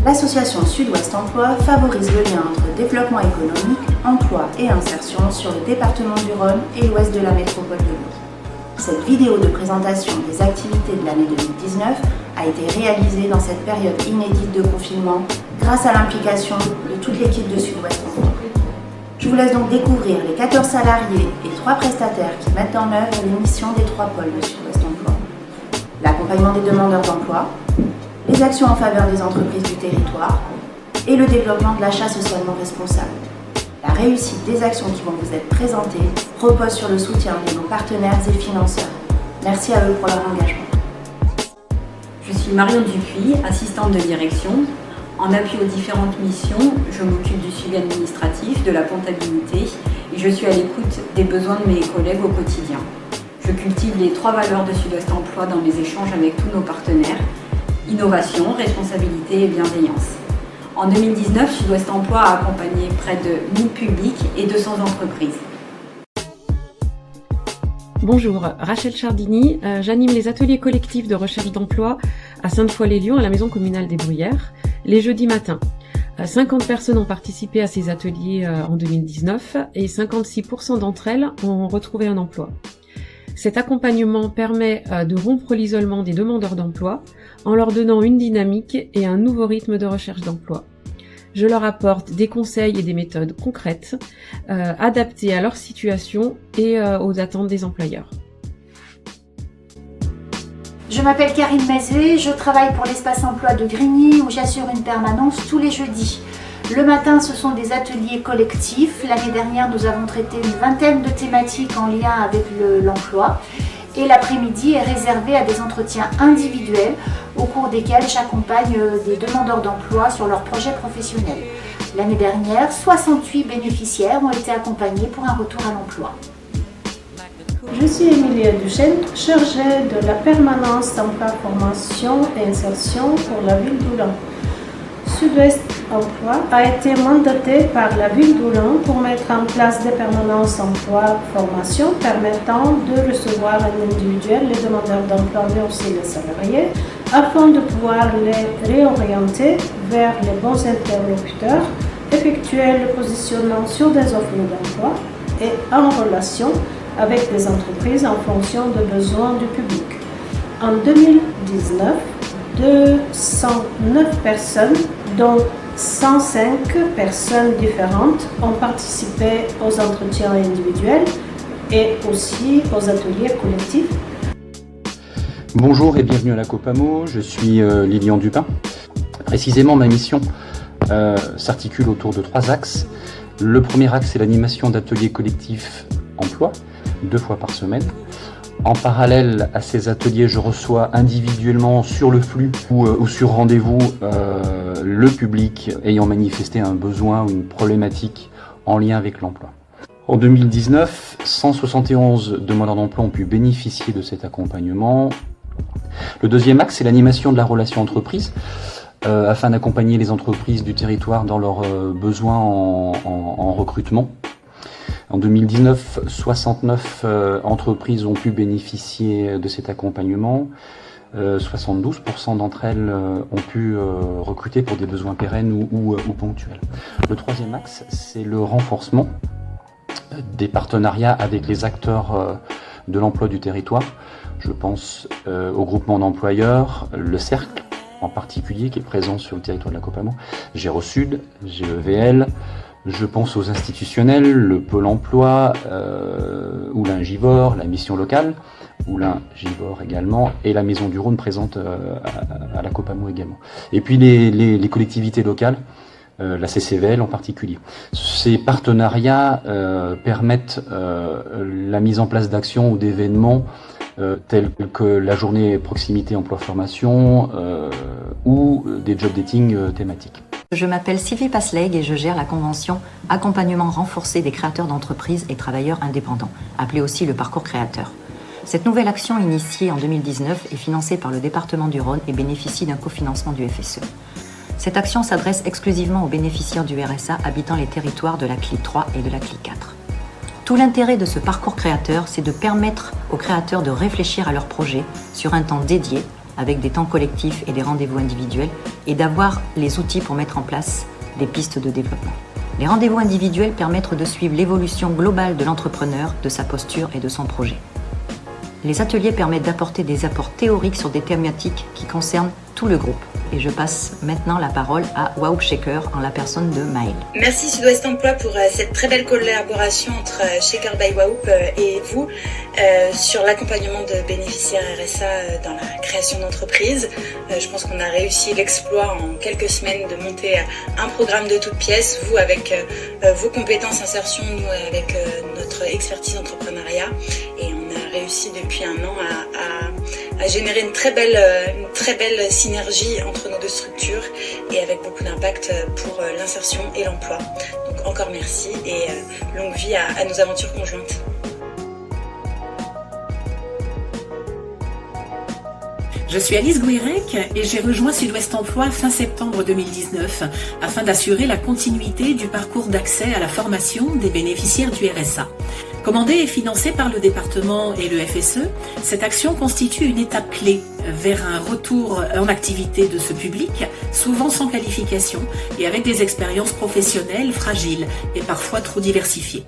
L'association Sud-Ouest Emploi favorise le lien entre développement économique, emploi et insertion sur le département du Rhône et l'ouest de la métropole de Lyon. Cette vidéo de présentation des activités de l'année 2019 a été réalisée dans cette période inédite de confinement grâce à l'implication de toute l'équipe de Sud-Ouest Emploi. Je vous laisse donc découvrir les 14 salariés et 3 prestataires qui mettent en œuvre les missions des 3 pôles de Sud-Ouest Emploi. L'accompagnement des demandeurs d'emploi, les actions en faveur des entreprises du territoire et le développement de l'achat socialement responsable. La réussite des actions qui vont vous être présentées repose sur le soutien de nos partenaires et financeurs. Merci à eux pour leur engagement. Je suis Marion Dupuis, assistante de direction. En appui aux différentes missions, je m'occupe du suivi administratif, de la comptabilité et je suis à l'écoute des besoins de mes collègues au quotidien. Je cultive les 3 valeurs de Sud-Ouest Emploi dans les échanges avec tous nos partenaires: innovation, responsabilité et bienveillance. En 2019, Sud-Ouest Emploi a accompagné près de 1000 publics et 200 entreprises. Bonjour, Rachel Chardini, j'anime les ateliers collectifs de recherche d'emploi à Sainte-Foy-les-Lyons à la Maison communale des Bruyères, les jeudis matins. 50 personnes ont participé à ces ateliers en 2019 et 56% d'entre elles ont retrouvé un emploi. Cet accompagnement permet de rompre l'isolement des demandeurs d'emploi en leur donnant une dynamique et un nouveau rythme de recherche d'emploi. Je leur apporte des conseils et des méthodes concrètes, adaptées à leur situation et aux attentes des employeurs. Je m'appelle Karine Mézé, je travaille pour l'espace emploi de Grigny où j'assure une permanence tous les jeudis. Le matin, ce sont des ateliers collectifs. L'année dernière, nous avons traité une vingtaine de thématiques en lien avec l'emploi. Et l'après-midi est réservé à des entretiens individuels au cours desquels j'accompagne des demandeurs d'emploi sur leurs projets professionnels. L'année dernière, 68 bénéficiaires ont été accompagnés pour un retour à l'emploi. Je suis Emilia Duchesne, chargée de la permanence emploi, formation et insertion pour la ville d'Oulan. Sud-Ouest Emploi a été mandaté par la ville d'Oulan pour mettre en place des permanences emploi-formation permettant de recevoir en individuel les demandeurs d'emploi mais aussi les salariés afin de pouvoir les réorienter vers les bons interlocuteurs, effectuer le positionnement sur des offres d'emploi et en relation avec des entreprises en fonction des besoins du public. En 2019, 209 personnes, dont 105 personnes différentes, ont participé aux entretiens individuels et aussi aux ateliers collectifs. Bonjour et bienvenue à la Copamo, je suis Lilian Dupin. Précisément, ma mission s'articule autour de 3 axes. Le premier axe, c'est l'animation d'ateliers collectifs emploi, 2 fois par semaine. En parallèle à ces ateliers, je reçois individuellement sur le flux ou sur rendez-vous le public ayant manifesté un besoin ou une problématique en lien avec l'emploi. En 2019, 171 demandeurs d'emploi ont pu bénéficier de cet accompagnement. Le deuxième axe, c'est l'animation de la relation entreprise afin d'accompagner les entreprises du territoire dans leurs besoins en recrutement. En 2019, 69 entreprises ont pu bénéficier de cet accompagnement. 72% d'entre elles ont pu recruter pour des besoins pérennes ou ponctuels. Le troisième axe, c'est le renforcement des partenariats avec les acteurs de l'emploi du territoire. Je pense au groupement d'employeurs, le Cercle en particulier, qui est présent sur le territoire de la Copamo, GEROSUD, GEVL. Je pense aux institutionnels, le Pôle emploi, Oulin Givors, la mission locale, Oulin Givors également, et la Maison du Rhône présente à la Copamo également. Et puis les collectivités locales, la CCVL en particulier. Ces partenariats permettent la mise en place d'actions ou d'événements tels que la journée proximité emploi-formation ou des job dating thématiques. Je m'appelle Sylvie Pasleg et je gère la convention Accompagnement renforcé des créateurs d'entreprises et travailleurs indépendants, appelée aussi le parcours créateur. Cette nouvelle action initiée en 2019 est financée par le département du Rhône et bénéficie d'un cofinancement du FSE. Cette action s'adresse exclusivement aux bénéficiaires du RSA habitant les territoires de la CLI 3 et de la CLI 4. Tout l'intérêt de ce parcours créateur, c'est de permettre aux créateurs de réfléchir à leur projet sur un temps dédié, avec des temps collectifs et des rendez-vous individuels, et d'avoir les outils pour mettre en place des pistes de développement. Les rendez-vous individuels permettent de suivre l'évolution globale de l'entrepreneur, de sa posture et de son projet. Les ateliers permettent d'apporter des apports théoriques sur des thématiques qui concernent tout le groupe. Et je passe maintenant la parole à Wahoup Shaker en la personne de Maëlle. Merci Sud-Ouest Emploi pour cette très belle collaboration entre Shaker by Wahoup et vous sur l'accompagnement de bénéficiaires RSA dans la création d'entreprises. Je pense qu'on a réussi l'exploit en quelques semaines de monter un programme de toutes pièces, vous avec vos compétences insertion, nous avec notre expertise entrepreneuriat, et on a réussi depuis un an à générer une très belle synergie entre nos deux structures et avec beaucoup d'impact pour l'insertion et l'emploi. Donc encore merci et longue vie à nos aventures conjointes. Je suis Alice Gouirec et j'ai rejoint Sud-Ouest Emploi fin septembre 2019 afin d'assurer la continuité du parcours d'accès à la formation des bénéficiaires du RSA. Commandée et financée par le département et le FSE, cette action constitue une étape clé vers un retour en activité de ce public, souvent sans qualification et avec des expériences professionnelles fragiles et parfois trop diversifiées.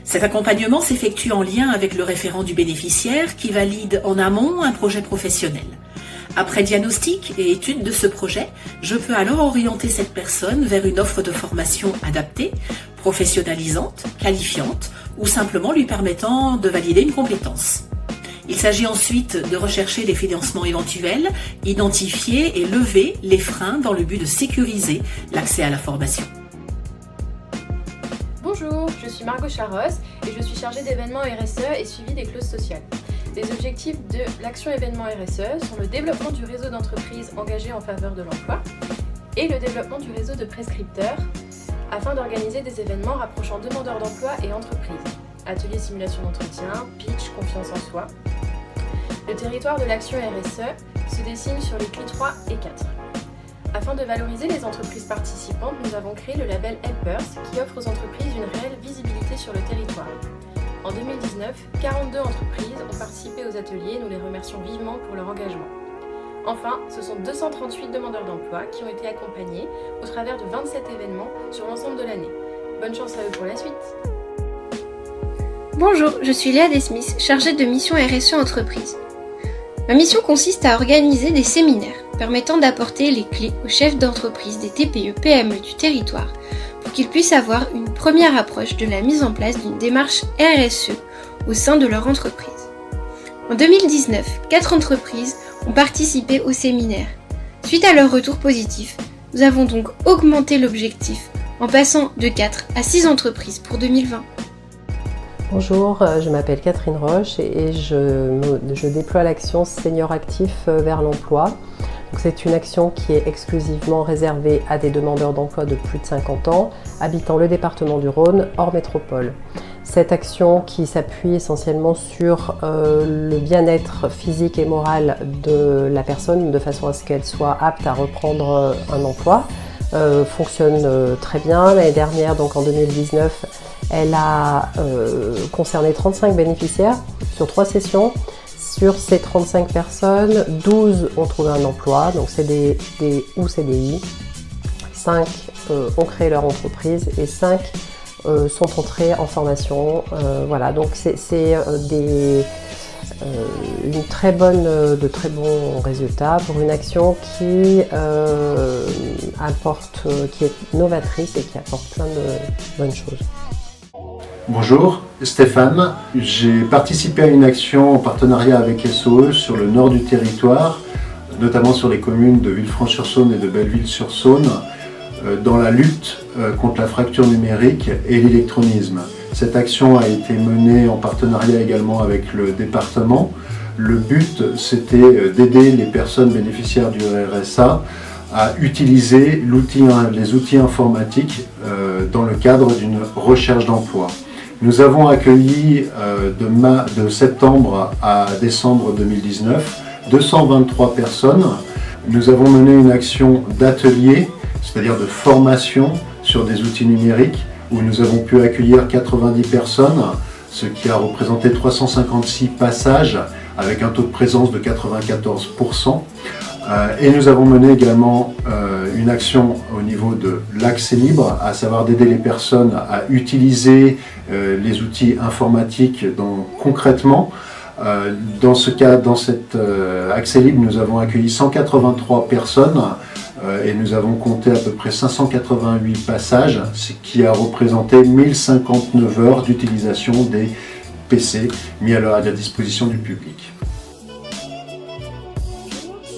Cet accompagnement s'effectue en lien avec le référent du bénéficiaire qui valide en amont un projet professionnel. Après diagnostic et étude de ce projet, je peux alors orienter cette personne vers une offre de formation adaptée, professionnalisante, qualifiante ou simplement lui permettant de valider une compétence. Il s'agit ensuite de rechercher des financements éventuels, identifier et lever les freins dans le but de sécuriser l'accès à la formation. Bonjour, je suis Margot Charros et je suis chargée d'événements RSE et suivi des clauses sociales. Les objectifs de l'action événement RSE sont le développement du réseau d'entreprises engagées en faveur de l'emploi et le développement du réseau de prescripteurs afin d'organiser des événements rapprochant demandeurs d'emploi et entreprises. Ateliers simulation d'entretien, pitch, confiance en soi. Le territoire de l'action RSE se dessine sur les clés 3 et 4. Afin de valoriser les entreprises participantes, nous avons créé le label Helpers qui offre aux entreprises une réelle visibilité sur le territoire. En 2019, 42 entreprises ont participé aux ateliers et nous les remercions vivement pour leur engagement. Enfin, ce sont 238 demandeurs d'emploi qui ont été accompagnés au travers de 27 événements sur l'ensemble de l'année. Bonne chance à eux pour la suite. Bonjour, je suis Léa Desmith, chargée de mission RSE Entreprise. Ma mission consiste à organiser des séminaires permettant d'apporter les clés aux chefs d'entreprise des TPE-PME du territoire pour qu'ils puissent avoir une première approche de la mise en place d'une démarche RSE au sein de leur entreprise. En 2019, 4 entreprises ont participé au séminaire. Suite à leur retour positif, nous avons donc augmenté l'objectif en passant de 4 à 6 entreprises pour 2020. Bonjour, je m'appelle Catherine Roche et je déploie l'action Senior Actif vers l'emploi. C'est une action qui est exclusivement réservée à des demandeurs d'emploi de plus de 50 ans, habitant le département du Rhône, hors métropole. Cette action qui s'appuie essentiellement sur le bien-être physique et moral de la personne, de façon à ce qu'elle soit apte à reprendre un emploi, fonctionne très bien. L'année dernière, donc en 2019, elle a concerné 35 bénéficiaires sur 3 sessions. Sur ces 35 personnes, 12 ont trouvé un emploi, donc CDD ou CDI. 5 ont créé leur entreprise et 5 sont entrés en formation. Voilà, donc c'est de très bons résultats pour une action qui qui est novatrice et qui apporte plein de bonnes choses. Bonjour, Stéphane. J'ai participé à une action en partenariat avec SOE sur le nord du territoire, notamment sur les communes de Villefranche-sur-Saône et de Belleville-sur-Saône, dans la lutte contre la fracture numérique et l'électronisme. Cette action a été menée en partenariat également avec le département. Le but, c'était d'aider les personnes bénéficiaires du RSA à utiliser les outils informatiques dans le cadre d'une recherche d'emploi. Nous avons accueilli de septembre à décembre 2019 223 personnes. Nous avons mené une action d'atelier, c'est-à-dire de formation sur des outils numériques, où nous avons pu accueillir 90 personnes, ce qui a représenté 356 passages avec un taux de présence de 94%. Et nous avons mené également une action au niveau de l'accès libre, à savoir d'aider les personnes à utiliser les outils informatiques concrètement. Dans cet accès libre, nous avons accueilli 183 personnes et nous avons compté à peu près 588 passages, ce qui a représenté 1059 heures d'utilisation des PC mis à la disposition du public.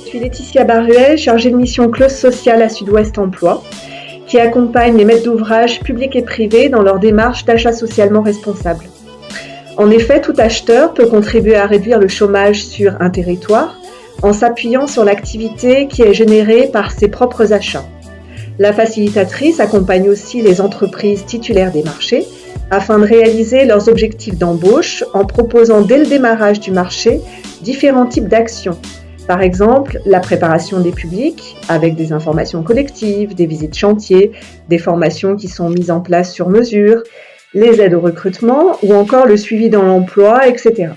Je suis Laetitia Baruel, chargée de mission clause sociale à Sud-Ouest Emploi, qui accompagne les maîtres d'ouvrage publics et privés dans leur démarche d'achat socialement responsable. En effet, tout acheteur peut contribuer à réduire le chômage sur un territoire en s'appuyant sur l'activité qui est générée par ses propres achats. La facilitatrice accompagne aussi les entreprises titulaires des marchés afin de réaliser leurs objectifs d'embauche en proposant dès le démarrage du marché différents types d'actions. Par exemple, la préparation des publics avec des informations collectives, des visites chantiers, des formations qui sont mises en place sur mesure, les aides au recrutement ou encore le suivi dans l'emploi, etc.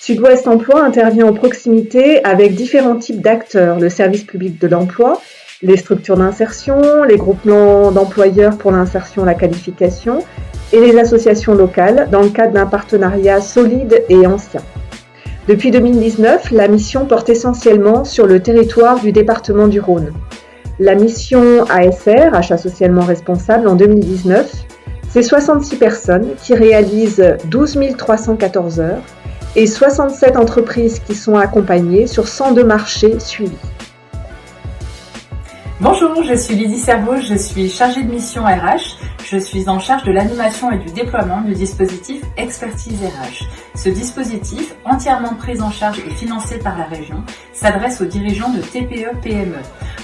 Sud-Ouest Emploi intervient en proximité avec différents types d'acteurs, le service public de l'emploi, les structures d'insertion, les groupements d'employeurs pour l'insertion et la qualification et les associations locales dans le cadre d'un partenariat solide et ancien. Depuis 2019, la mission porte essentiellement sur le territoire du département du Rhône. La mission ASR, Achat socialement responsable, en 2019, c'est 66 personnes qui réalisent 12 314 heures et 67 entreprises qui sont accompagnées sur 102 marchés suivis. Bonjour, je suis Lydie Servaux, je suis chargée de mission RH. Je suis en charge de l'animation et du déploiement du dispositif Expertise RH. Ce dispositif, entièrement pris en charge et financé par la région, s'adresse aux dirigeants de TPE-PME.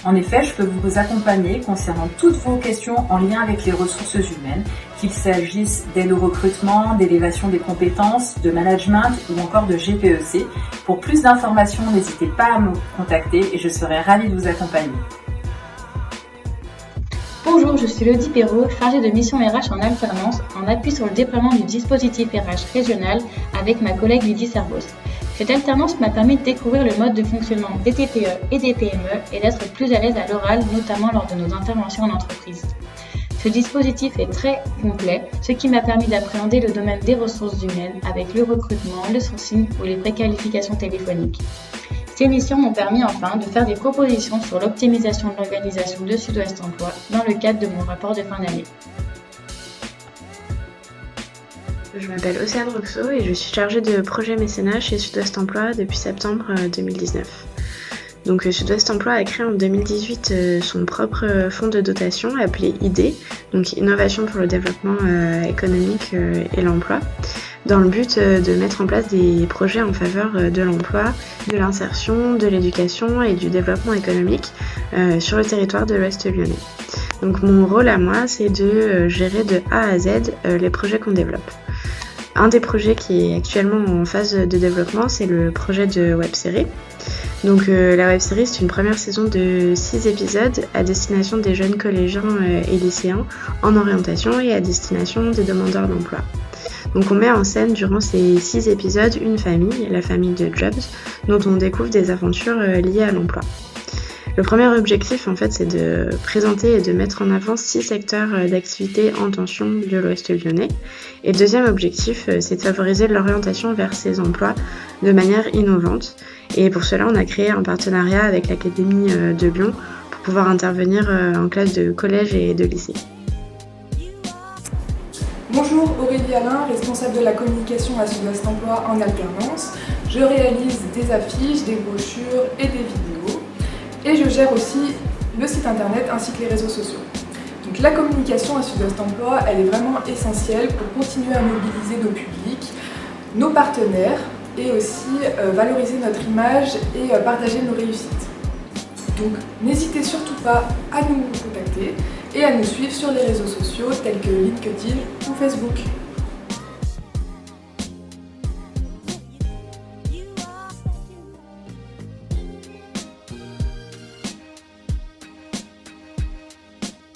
En effet, je peux vous accompagner concernant toutes vos questions en lien avec les ressources humaines, qu'il s'agisse d'aide au recrutement, d'élévation des compétences, de management ou encore de GPEC. Pour plus d'informations, n'hésitez pas à me contacter et je serai ravie de vous accompagner. Bonjour, je suis Lydie Perrault, chargée de mission RH en alternance, en appui sur le déploiement du dispositif RH régional avec ma collègue Lydie Servaux. Cette alternance m'a permis de découvrir le mode de fonctionnement des TPE et des PME et d'être plus à l'aise à l'oral, notamment lors de nos interventions en entreprise. Ce dispositif est très complet, ce qui m'a permis d'appréhender le domaine des ressources humaines avec le recrutement, le sourcing ou les préqualifications téléphoniques. Ces missions m'ont permis enfin de faire des propositions sur l'optimisation de l'organisation de Sud-Ouest Emploi dans le cadre de mon rapport de fin d'année. Je m'appelle Océane Roxo et je suis chargée de projet mécénat chez Sud-Ouest Emploi depuis septembre 2019. Donc Sud-Ouest Emploi a créé en 2018 son propre fonds de dotation appelé ID, donc Innovation pour le développement économique et l'emploi, dans le but de mettre en place des projets en faveur de l'emploi, de l'insertion, de l'éducation et du développement économique sur le territoire de l'Ouest lyonnais. Donc mon rôle à moi, c'est de gérer de A à Z les projets qu'on développe. Un des projets qui est actuellement en phase de développement, c'est le projet de web-série. Donc la web-série, c'est une première saison de 6 épisodes à destination des jeunes collégiens et lycéens en orientation et à destination des demandeurs d'emploi. Donc on met en scène durant ces 6 épisodes une famille, la famille de Jobs, dont on découvre des aventures liées à l'emploi. Le premier objectif, en fait, c'est de présenter et de mettre en avant 6 secteurs d'activité en tension de l'Ouest lyonnais. Et le deuxième objectif, c'est de favoriser l'orientation vers ces emplois de manière innovante. Et pour cela, on a créé un partenariat avec l'Académie de Lyon pour pouvoir intervenir en classe de collège et de lycée. Bonjour, Aurélie Alain, responsable de la communication à Sud-Ouest Emploi en alternance. Je réalise des affiches, des brochures et des vidéos. Et je gère aussi le site internet ainsi que les réseaux sociaux. Donc la communication à Sud-Ouest Emploi, elle est vraiment essentielle pour continuer à mobiliser nos publics, nos partenaires et aussi valoriser notre image et partager nos réussites. Donc n'hésitez surtout pas à nous contacter et à nous suivre sur les réseaux sociaux tels que LinkedIn ou Facebook.